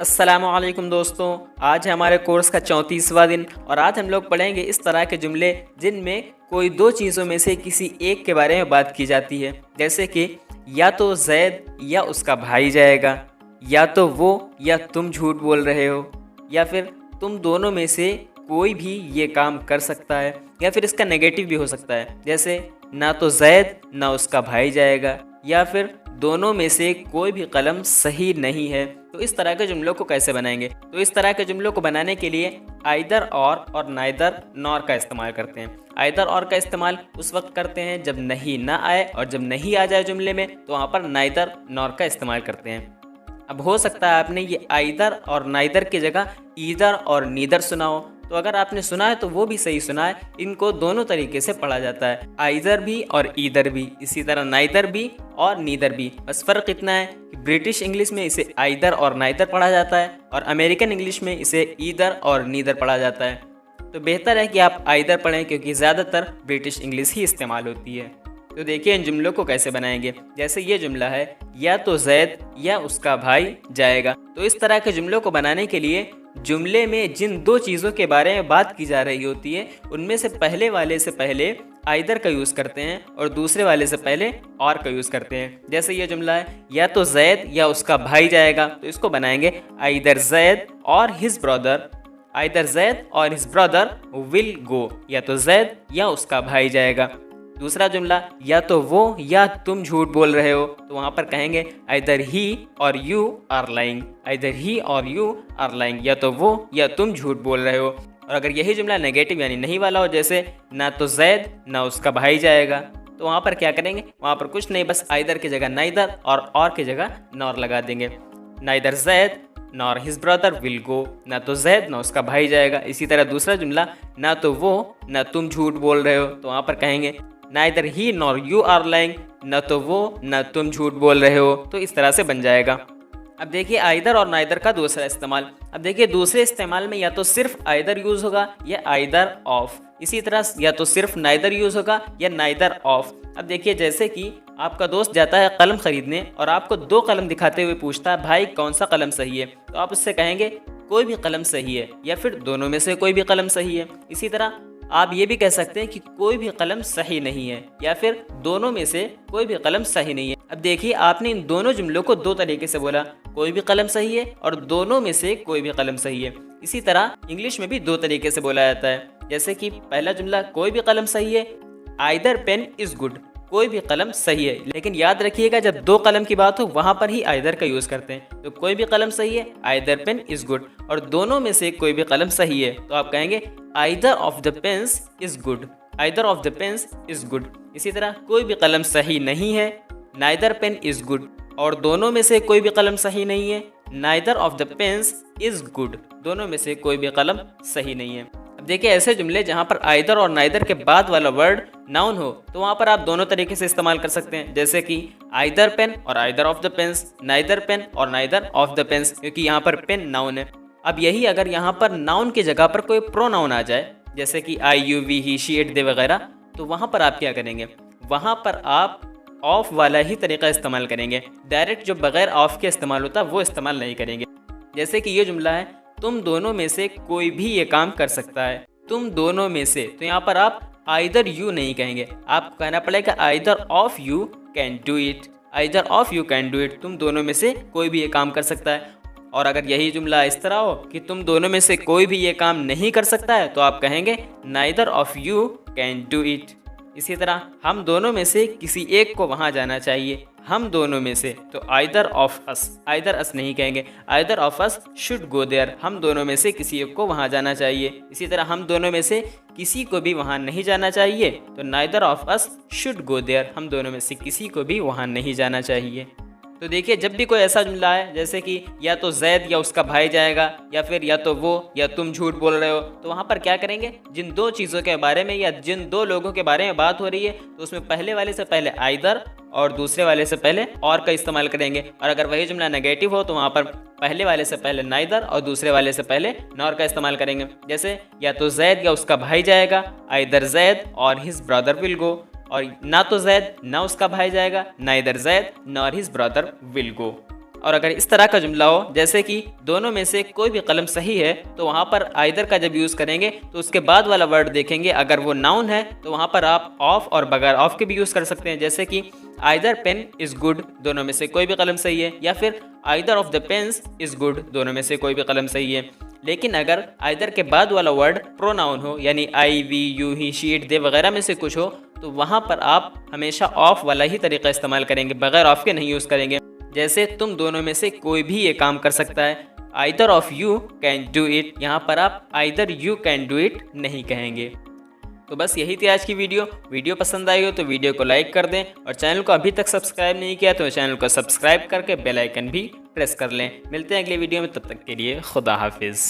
अस्सलामुअलैकुम दोस्तों, आज है हमारे कोर्स का 34वां दिन और आज हम लोग पढ़ेंगे इस तरह के जुमले जिनमें कोई दो चीज़ों में से किसी एक के बारे में बात की जाती है। जैसे कि या तो जैद या उसका भाई जाएगा, या तो वो या तुम झूठ बोल रहे हो, या फिर तुम दोनों में से कोई भी ये काम कर सकता है, या फिर इसका नेगेटिव भी हो सकता है। जैसे ना तो जैद ना उसका भाई जाएगा, या फिर दोनों में से कोई भी कलम सही नहीं है। तो इस तरह के जुमलों को कैसे बनाएंगे? तो इस तरह के जुमलों को बनाने के लिए आइदर और नाइदर नॉर का इस्तेमाल करते हैं। आइदर और का इस्तेमाल उस वक्त करते हैं जब नहीं ना आए, और जब नहीं आ जाए जुमले में तो वहाँ पर नाइदर नॉर का इस्तेमाल करते हैं। अब हो सकता है आपने ये आइदर और नाइदर की जगह ईदर और नीदर सुना हो, तो अगर आपने सुना है तो वो भी सही सुना है। इनको दोनों तरीके से पढ़ा जाता है, आइदर भी और ईदर भी, इसी तरह नाइदर भी और नीदर भी। बस फ़र्क इतना है कि ब्रिटिश इंग्लिश में इसे आइदर और नाइदर पढ़ा जाता है और अमेरिकन इंग्लिश में इसे ईदर और नीदर पढ़ा जाता है। तो बेहतर है कि आप आइदर पढ़ें, क्योंकि ज़्यादातर ब्रिटिश इंग्लिश ही इस्तेमाल होती है। तो देखिए इन जुमलों को कैसे बनाएंगे। जैसे ये जुमला है, या तो जैद या उसका भाई जाएगा। तो इस तरह के जुमलों को बनाने के लिए जुमले में जिन दो चीज़ों के बारे में बात की जा रही होती है उनमें से पहले वाले से पहले आइदर का यूज़ करते हैं और दूसरे वाले से पहले और का यूज़ करते हैं। जैसे ये जुमला है, या तो जैद या उसका भाई जाएगा, तो इसको बनाएंगे आइदर जैद और हिज ब्रदर। आइदर जैद और हिज ब्रदर विल गो, या तो जैद या उसका भाई जाएगा। दूसरा जुमला, या तो वो या तुम झूठ बोल रहे हो, तो वहाँ पर कहेंगे either he or you are lying. Either he or you are lying, या तो वो या तुम झूठ बोल रहे हो। और अगर यही जुमला नेगेटिव यानी नहीं वाला हो, जैसे ना तो जैद ना उसका भाई जाएगा, तो वहाँ पर क्या करेंगे? वहाँ पर कुछ नहीं, बस आइदर की जगह नाइदर और की जगह नॉर लगा देंगे। Neither Zaid nor his brother will go, ना तो जैद ना उसका भाई जाएगा। इसी तरह दूसरा जुमला, ना तो वो ना तुम झूठ बोल रहे हो, तो वहाँ पर कहेंगे neither he nor you are lying, न तो वो न तुम झूठ बोल रहे हो। तो इस तरह से बन जाएगा। अब देखिए आइदर और नाइदर का दूसरा इस्तेमाल। अब देखिए दूसरे इस्तेमाल में या तो सिर्फ आइदर यूज़ होगा या आइदर ऑफ। इसी तरह या तो सिर्फ नाइदर यूज़ होगा या नाइदर ऑफ। अब देखिए जैसे कि आपका दोस्त जाता है कलम खरीदने और आपको दो कलम दिखाते हुए पूछता है भाई कौन सा कलम सही है, तो आप उससे कहेंगे कोई भी कलम सही है, या फिर दोनों में से कोई भी कलम सही है। इसी तरह आप ये भी कह सकते हैं कि कोई भी कलम सही नहीं है, या फिर दोनों में से कोई भी कलम सही नहीं है। अब देखिए आपने इन दोनों जुमलों को दो तरीके से बोला, कोई भी कलम सही है और दोनों में से कोई भी कलम सही है। इसी तरह इंग्लिश में भी दो तरीके से बोला जाता है। जैसे कि पहला जुमला, कोई भी कलम सही है, आइदर पेन इज गुड, कोई भी कलम सही है। लेकिन याद रखिएगा जब दो कलम की बात हो वहां पर ही आइदर का यूज करते हैं। तो कोई भी कलम सही है, आइदर पेन इज गुड, और दोनों में से कोई भी कलम सही है, तो आप कहेंगे either of the pens is good. Either of the pens is good. इसी तरह कोई भी कलम सही नहीं है, नाइदर पेन इज गुड, और दोनों में से कोई भी कलम सही नहीं है, neither of the pens is good, दोनों में से कोई भी कलम सही नहीं है। अब देखिए ऐसे जुमले जहाँ पर आइदर और नाइदर के बाद वाला वर्ड नाउन हो, तो वहाँ पर आप दोनों तरीके से इस्तेमाल कर सकते हैं। जैसे कि आइदर पेन और either of the pens, neither pen और नाइदर ऑफ द पेन्स, क्योंकि यहाँ पर पेन नाउन है। अब यही अगर यहाँ पर नाउन की जगह पर कोई प्रोनाउन आ जाए, जैसे कि I you we he she it they वगैरह, तो वहाँ पर आप क्या करेंगे? वहाँ पर आप ऑफ वाला ही तरीका इस्तेमाल करेंगे। डायरेक्ट जो बगैर ऑफ के इस्तेमाल होता है वो इस्तेमाल नहीं करेंगे। जैसे कि ये जुमला है, तुम दोनों में से कोई भी ये काम कर सकता है। तुम दोनों में से, तो यहाँ पर आप आइदर यू नहीं कहेंगे, आपको कहना पड़ेगा either of you can do it. Either of you can do it, तुम दोनों में से कोई भी ये काम कर सकता है। और अगर यही जुमला इस तरह हो कि तुम दोनों में से कोई भी ये काम नहीं कर सकता है, तो आप कहेंगे neither of you can do it. इसी तरह हम दोनों में से किसी एक को वहाँ जाना चाहिए। हम दोनों में से, तो either of us, either us नहीं कहेंगे, either of us should go there. हम दोनों में से किसी एक को वहाँ जाना चाहिए। इसी तरह हम दोनों में से किसी को भी वहाँ नहीं जाना चाहिए, तो neither of us should go there. हम दोनों में से किसी को भी वहाँ नहीं जाना चाहिए। तो देखिए जब भी कोई ऐसा जुमला है जैसे कि या तो जैद या उसका भाई जाएगा, या फिर या तो वो या तुम झूठ बोल रहे हो, तो वहाँ पर क्या करेंगे? जिन दो चीज़ों के बारे में या जिन दो लोगों के बारे में बात हो रही है, तो उसमें पहले वाले से पहले आइदर और दूसरे वाले से पहले और का इस्तेमाल करेंगे। और अगर वही जुमला नेगेटिव हो तो वहाँ पर पहले वाले से पहले नाइदर और दूसरे वाले से पहले नॉर का इस्तेमाल करेंगे। जैसे या तो जैद या उसका भाई जाएगा, आइदर जैद और हिज ब्रदर विल गो, और ना तो जैद ना उसका भाई जाएगा, neither Zaid nor his brother will go. और अगर इस तरह का जुमला हो जैसे कि दोनों में से कोई भी कलम सही है, तो वहाँ पर आइदर का जब यूज़ करेंगे तो उसके बाद वाला वर्ड देखेंगे, अगर वो नाउन है तो वहाँ पर आप ऑफ और बगैर ऑफ के भी यूज़ कर सकते हैं, जैसे कि आइदर पेन इज़ गुड, दोनों में से कोई भी कलम सही है, या फिर either of the pens is good, दोनों में से कोई भी कलम सही है। लेकिन अगर आइदर के बाद वाला वर्ड प्रोनाउन हो, यानी I, we, you, he, she, it, they वगैरह में से कुछ हो, तो वहाँ पर आप हमेशा ऑफ वाला ही तरीका इस्तेमाल करेंगे, बगैर ऑफ के नहीं यूज़ करेंगे। जैसे तुम दोनों में से कोई भी ये काम कर सकता है, either of you can do it, यहाँ पर आप either you can do it नहीं कहेंगे। तो बस यही थी आज की वीडियो पसंद आई हो तो वीडियो को लाइक कर दें, और चैनल को अभी तक सब्सक्राइब नहीं किया तो चैनल को सब्सक्राइब करके बेल आइकन भी प्रेस कर लें। मिलते हैं अगले वीडियो में, तब तक के लिए खुदा हाफिज़।